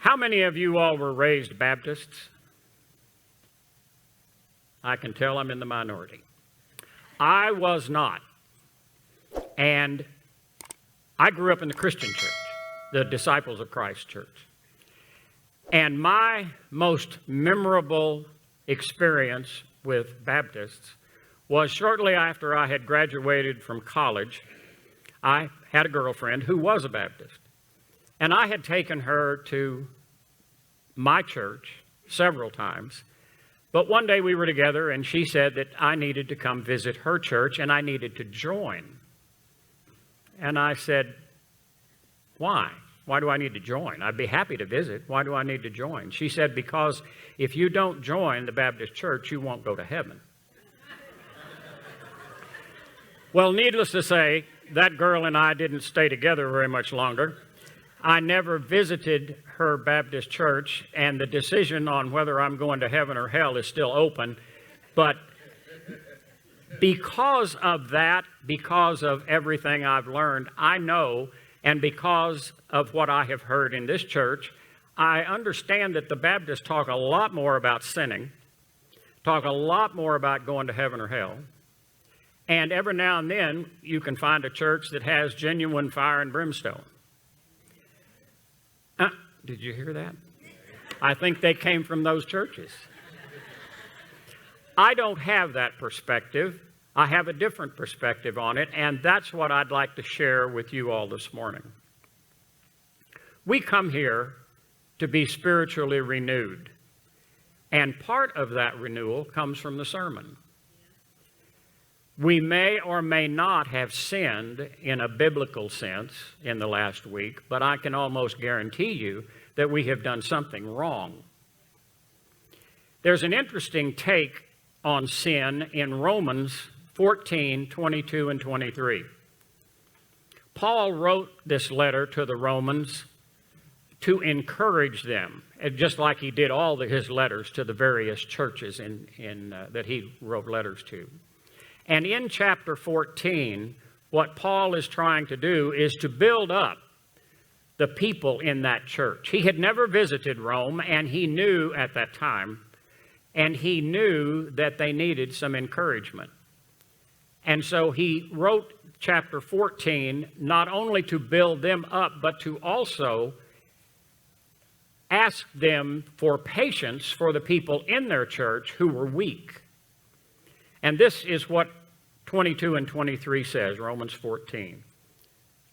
How many of you all were raised Baptists? I can tell I'm in the minority. I was not. And I grew up in the Christian church, the Disciples of Christ church. And my most memorable experience with Baptists was shortly after I had graduated from college. I had a girlfriend who was a Baptist. And I had taken her to my church several times. But one day we were together and she said that I needed to come visit her church and I needed to join. And I said, why? Why do I need to join? I'd be happy to visit. Why do I need to join? She said, because if you don't join the Baptist church, you won't go to heaven. Well, needless to say, that girl and I didn't stay together very much longer. I never visited her Baptist church, and the decision on whether I'm going to heaven or hell is still open. But because of that, because of everything I've learned, I know, and because of what I have heard in this church, I understand that the Baptists talk a lot more about sinning, talk a lot more about going to heaven or hell. And every now and then, you can find a church that has genuine fire and brimstone. Did you hear that? I think they came from those churches. I don't have that perspective. I have a different perspective on it, and that's what I'd like to share with you all this morning. We come here to be spiritually renewed, and part of that renewal comes from the sermon. We may or may not have sinned in a biblical sense in the last week, but I can almost guarantee you that we have done something wrong. There's an interesting take on sin in Romans 14, 22 and 23. Paul wrote this letter to the Romans to encourage them, just like he did all of his letters to the various churches that he wrote letters to. And in chapter 14, what Paul is trying to do is to build up the people in that church. He had never visited Rome, and he knew at that time, and he knew that they needed some encouragement. And so he wrote chapter 14 not only to build them up, but to also ask them for patience for the people in their church who were weak. And this is what 22 and 23 says, Romans 14.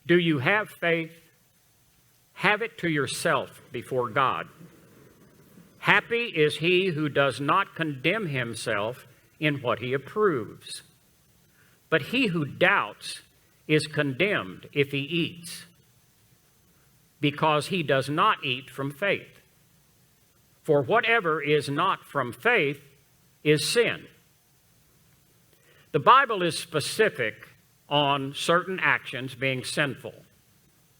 Do you have faith? Have it to yourself before God. Happy is he who does not condemn himself in what he approves. But he who doubts is condemned if he eats, because he does not eat from faith. For whatever is not from faith is sin. The Bible is specific on certain actions being sinful.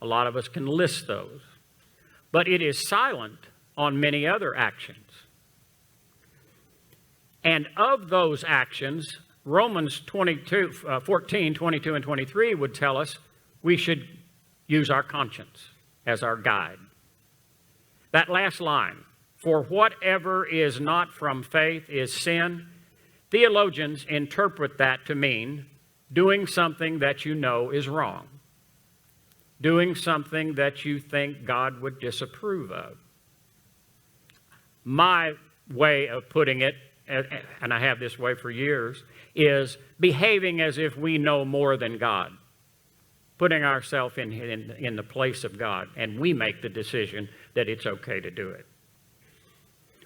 A lot of us can list those. But it is silent on many other actions. And of those actions, Romans 14, 22, and 23 would tell us we should use our conscience as our guide. That last line, for whatever is not from faith is sin, theologians interpret that to mean doing something that you know is wrong, doing something that you think God would disapprove of. My way of putting it, and I have this way for years, is behaving as if we know more than God, putting ourselves in the place of God, and we make the decision that it's okay to do it.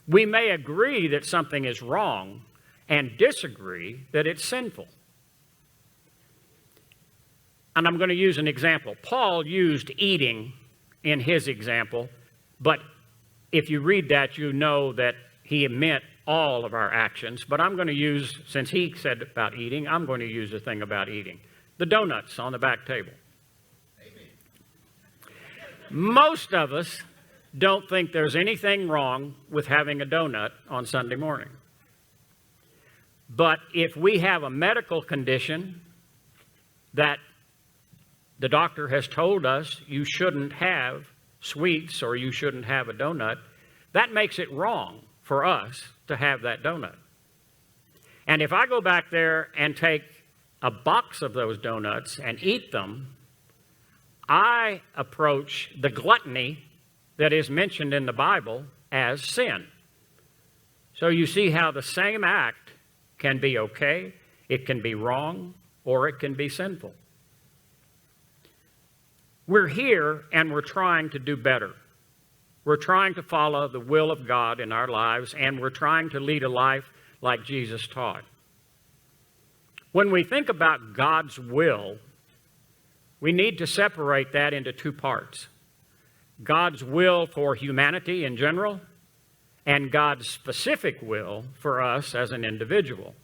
We may agree that something is wrong and disagree that it's sinful. And I'm going to use an example. Paul used eating in his example, but if you read that, you know that he meant all of our actions. But I'm going to use, since he said about eating, I'm going to use the thing about eating. The donuts on the back table. Amen. Most of us don't think there's anything wrong with having a donut on Sunday morning. But if we have a medical condition that the doctor has told us you shouldn't have sweets or you shouldn't have a donut, that makes it wrong for us to have that donut. And if I go back there and take a box of those donuts and eat them, I approach the gluttony that is mentioned in the Bible as sin. So you see how the same act can be okay, it can be wrong, or it can be sinful. We're here and we're trying to do better. We're trying to follow the will of God in our lives, and we're trying to lead a life like Jesus taught. When we think about God's will, we need to separate that into two parts. God's will for humanity in general, and God's specific will for us as an individual.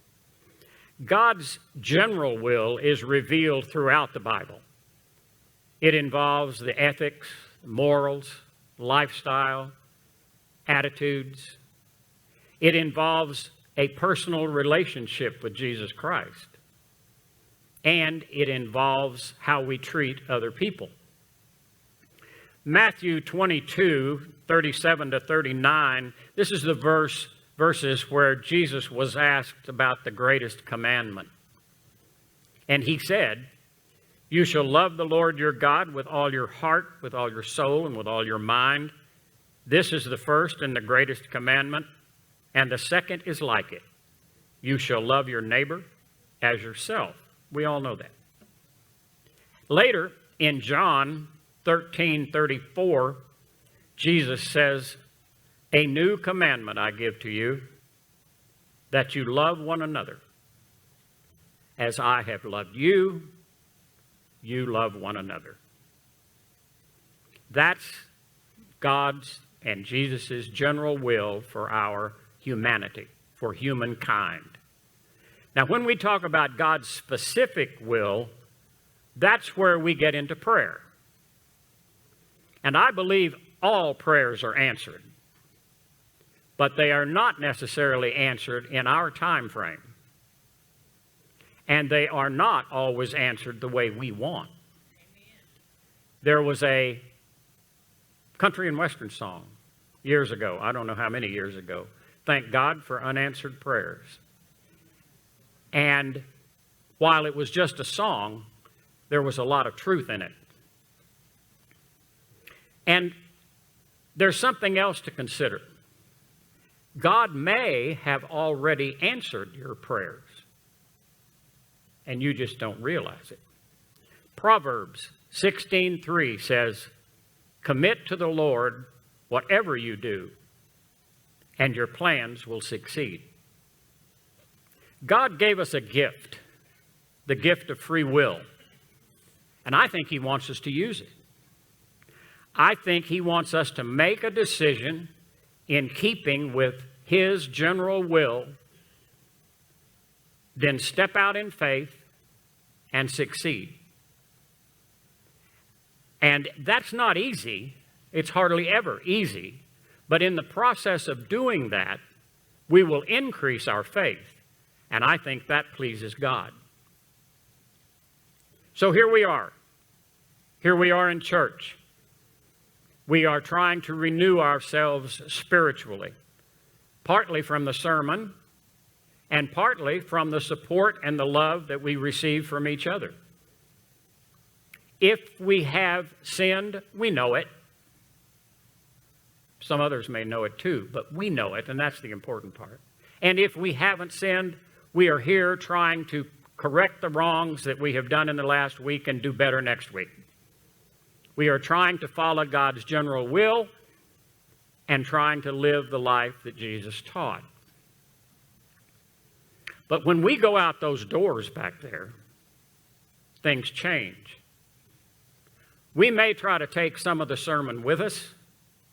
God's general will is revealed throughout the Bible. It involves the ethics, morals, lifestyle, attitudes. It involves a personal relationship with Jesus Christ. And it involves how we treat other people. Matthew 22, 37 to 39, this is the verses where Jesus was asked about the greatest commandment. And he said, "You shall love the Lord your God with all your heart, with all your soul, and with all your mind. This is the first and the greatest commandment, and the second is like it. You shall love your neighbor as yourself." We all know that. Later, in John 13:34, Jesus says, "A new commandment I give to you, that you love one another. As I have loved you, you love one another." That's God's and Jesus' general will for our humanity, for humankind. Now, when we talk about God's specific will, that's where we get into prayer. And I believe all prayers are answered, but they are not necessarily answered in our time frame. And they are not always answered the way we want. There was a country and western song years ago, I don't know how many years ago, "Thank God for Unanswered Prayers." And while it was just a song, there was a lot of truth in it. And there's something else to consider. God may have already answered your prayers, and you just don't realize it. Proverbs 16:3 says, "Commit to the Lord whatever you do, and your plans will succeed." God gave us a gift, the gift of free will, and I think He wants us to use it. I think He wants us to make a decision in keeping with His general will, then step out in faith and succeed. And that's not easy. It's hardly ever easy. But in the process of doing that, we will increase our faith. And I think that pleases God. So here we are. Here we are in church. We are trying to renew ourselves spiritually, partly from the sermon and partly from the support and the love that we receive from each other. If we have sinned, we know it. Some others may know it too, but we know it, and that's the important part. And if we haven't sinned, we are here trying to correct the wrongs that we have done in the last week and do better next week. We are trying to follow God's general will and trying to live the life that Jesus taught. But when we go out those doors back there, things change. We may try to take some of the sermon with us,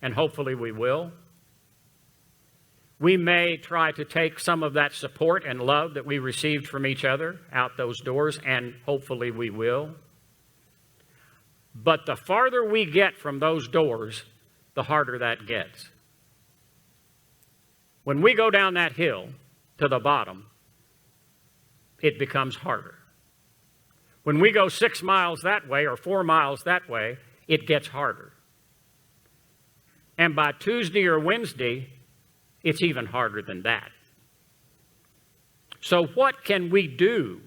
and hopefully we will. We may try to take some of that support and love that we received from each other out those doors, and hopefully we will. But the farther we get from those doors, the harder that gets. When we go down that hill to the bottom, it becomes harder. When we go 6 miles that way or 4 miles that way, it gets harder. And by Tuesday or Wednesday, it's even harder than that. So what can we do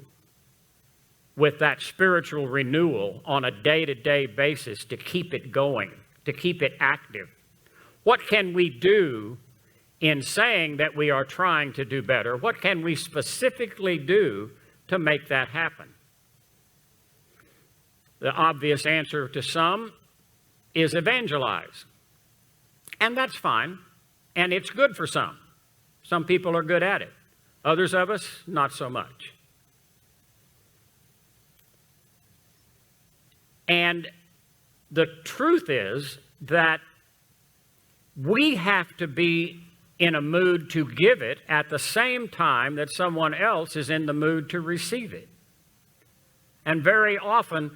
with that spiritual renewal on a day-to-day basis to keep it going, to keep it active? What can we do in saying that we are trying to do better? What can we specifically do to make that happen? The obvious answer to some is evangelize. And that's fine, and it's good for some. Some people are good at it. Others of us, not so much. And the truth is that we have to be in a mood to give it at the same time that someone else is in the mood to receive it. And very often,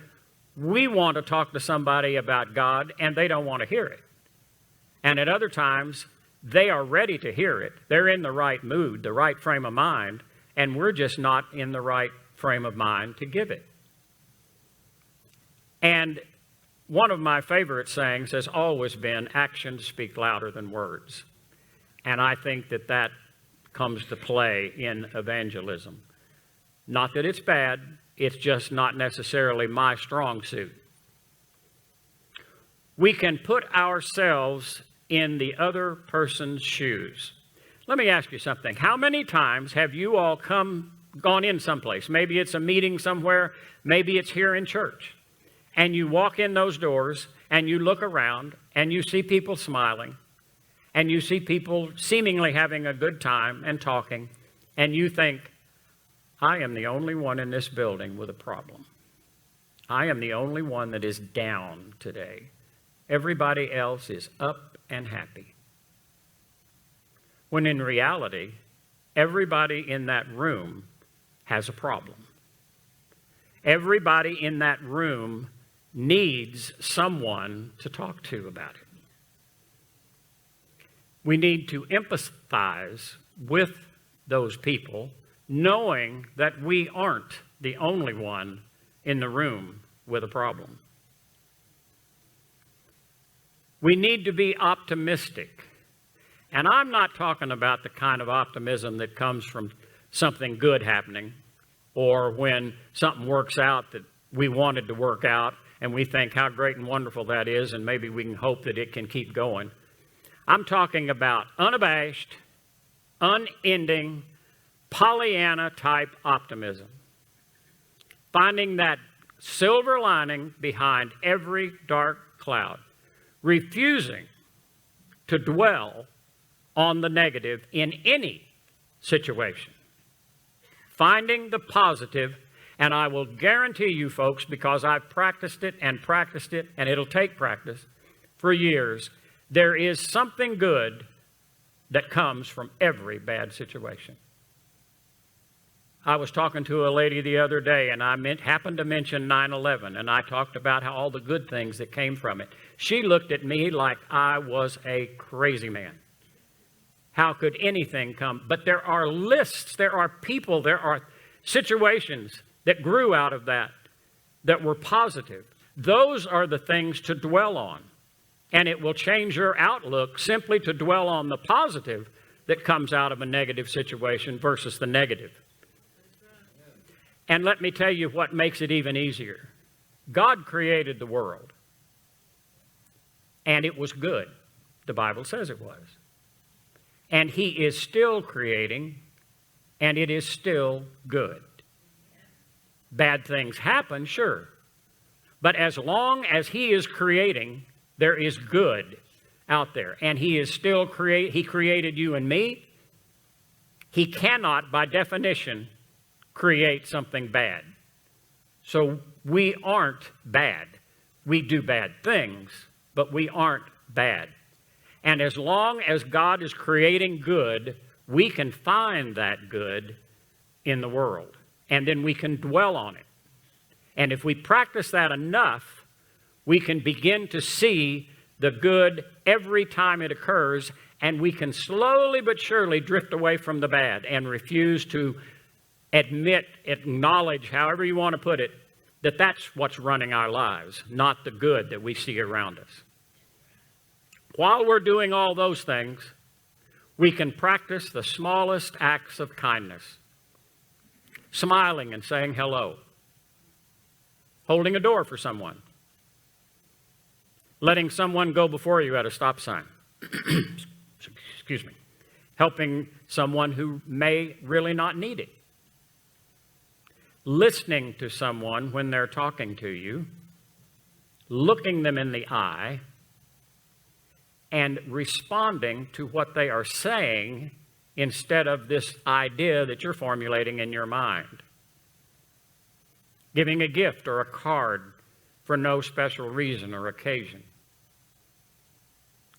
we want to talk to somebody about God, and they don't want to hear it. And at other times, they are ready to hear it. They're in the right mood, the right frame of mind, and we're just not in the right frame of mind to give it. And one of my favorite sayings has always been, actions speak louder than words. And I think that that comes to play in evangelism. Not that it's bad, it's just not necessarily my strong suit. We can put ourselves in the other person's shoes. Let me ask you something. How many times have you all gone in someplace? Maybe it's a meeting somewhere, maybe it's here in church. And you walk in those doors and you look around and you see people smiling and you see people seemingly having a good time and talking, and you think, I am the only one in this building with a problem. I am the only one that is down today. Everybody else is up and happy. When in reality, everybody in that room has a problem. Everybody in that room needs someone to talk to about it. We need to empathize with those people, knowing that we aren't the only one in the room with a problem. We need to be optimistic. And I'm not talking about the kind of optimism that comes from something good happening, or when something works out that we wanted to work out and we think how great and wonderful that is, and maybe we can hope that it can keep going. I'm talking about unabashed, unending, Pollyanna-type optimism. Finding that silver lining behind every dark cloud. Refusing to dwell on the negative in any situation. Finding the positive, and I will guarantee you folks, because I've practiced it, and it'll take practice for years, there is something good that comes from every bad situation. I was talking to a lady the other day, and I happened to mention 9/11, and I talked about how all the good things that came from it. She looked at me like I was a crazy man. How could anything come? But there are lists, there are people, there are situations that grew out of that were positive. Those are the things to dwell on. And it will change your outlook simply to dwell on the positive that comes out of a negative situation versus the negative. And let me tell you what makes it even easier. God created the world. And it was good. The Bible says it was. And He is still creating, and it is still good. Bad things happen, sure. But as long as He is creating, there is good out there. And He is still He created you and me. He cannot, by definition, create something bad. So we aren't bad. We do bad things, but we aren't bad. And as long as God is creating good, we can find that good in the world. And then we can dwell on it. And if we practice that enough, we can begin to see the good every time it occurs, and we can slowly but surely drift away from the bad and refuse to acknowledge, however you want to put it, that that's what's running our lives, not the good that we see around us. While we're doing all those things, we can practice the smallest acts of kindness. Smiling and saying hello. Holding a door for someone. Letting someone go before you at a stop sign. Excuse me. Helping someone who may really not need it. Listening to someone when they're talking to you. Looking them in the eye. And responding to what they are saying instead of this idea that you're formulating in your mind. Giving a gift or a card for no special reason or occasion.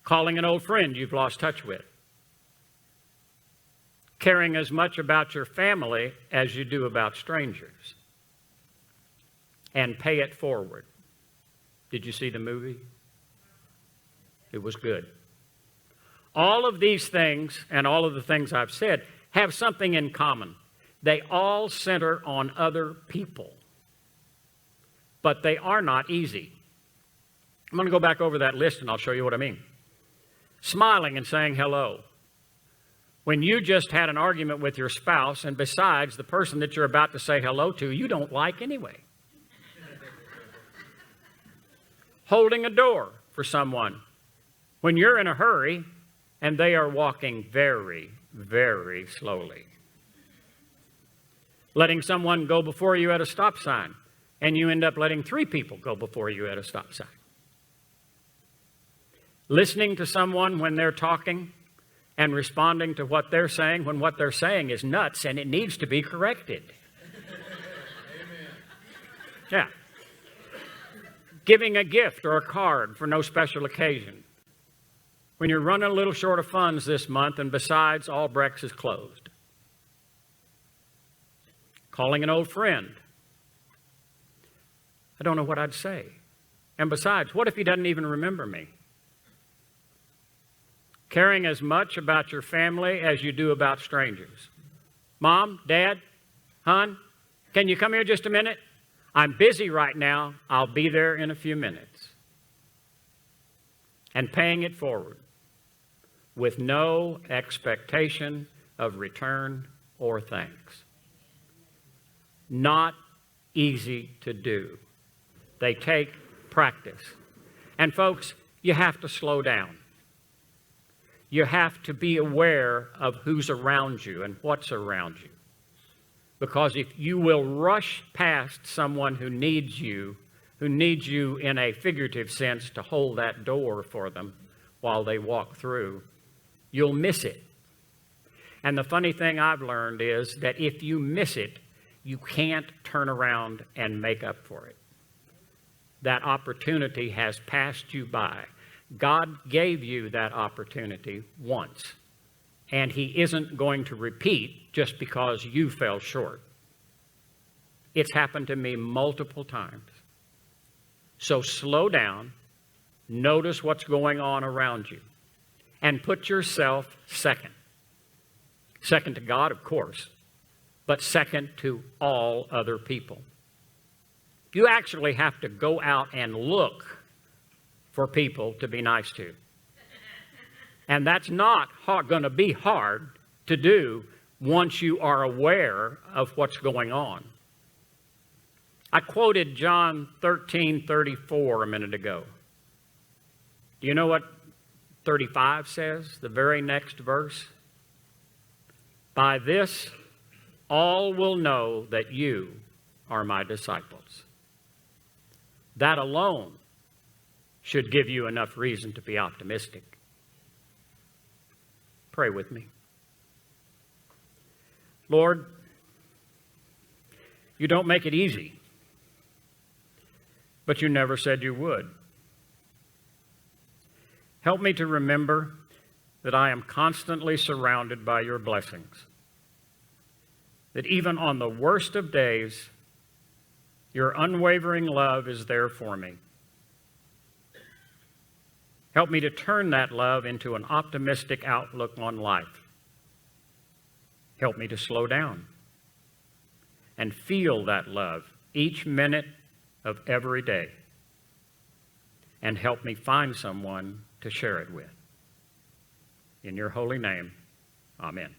Calling an old friend you've lost touch with. Caring as much about your family as you do about strangers. And pay it forward. Did you see the movie? It was good. All of these things and all of the things I've said have something in common. They all center on other people. But they are not easy. I'm going to go back over that list and I'll show you what I mean. Smiling and saying hello. When you just had an argument with your spouse, and besides, the person that you're about to say hello to, you don't like anyway. Holding a door for someone. When you're in a hurry and they are walking very, very slowly. Letting someone go before you at a stop sign, and you end up letting 3 people go before you at a stop sign. Listening to someone when they're talking and responding to what they're saying when what they're saying is nuts and it needs to be corrected. Amen. Yeah. Giving a gift or a card for no special occasion. When you're running a little short of funds this month and besides, Albrecht's is closed. Calling an old friend. I don't know what I'd say. And besides, what if he doesn't even remember me? Caring as much about your family as you do about strangers. Mom, Dad, hon, can you come here just a minute? I'm busy right now. I'll be there in a few minutes. And paying it forward with no expectation of return or thanks. Not easy to do. They take practice. And folks, you have to slow down. You have to be aware of who's around you and what's around you. Because if you will rush past someone who needs you in a figurative sense to hold that door for them while they walk through, you'll miss it. And the funny thing I've learned is that if you miss it, you can't turn around and make up for it. That opportunity has passed you by. God gave you that opportunity once, and He isn't going to repeat just because you fell short. It's happened to me multiple times. So slow down, notice what's going on around you, and put yourself second. Second to God, of course, but second to all other people. You actually have to go out and look for people to be nice to. And that's not going to be hard to do once you are aware of what's going on. I quoted John 13:34 a minute ago. Do you know what 35 says, the very next verse? By this, all will know that you are my disciples. That alone should give you enough reason to be optimistic. Pray with me. Lord, you don't make it easy, but you never said you would. Help me to remember that I am constantly surrounded by your blessings, that even on the worst of days, your unwavering love is there for me. Help me to turn that love into an optimistic outlook on life. Help me to slow down and feel that love each minute of every day. and help me find someone to share it with. In your holy name, amen.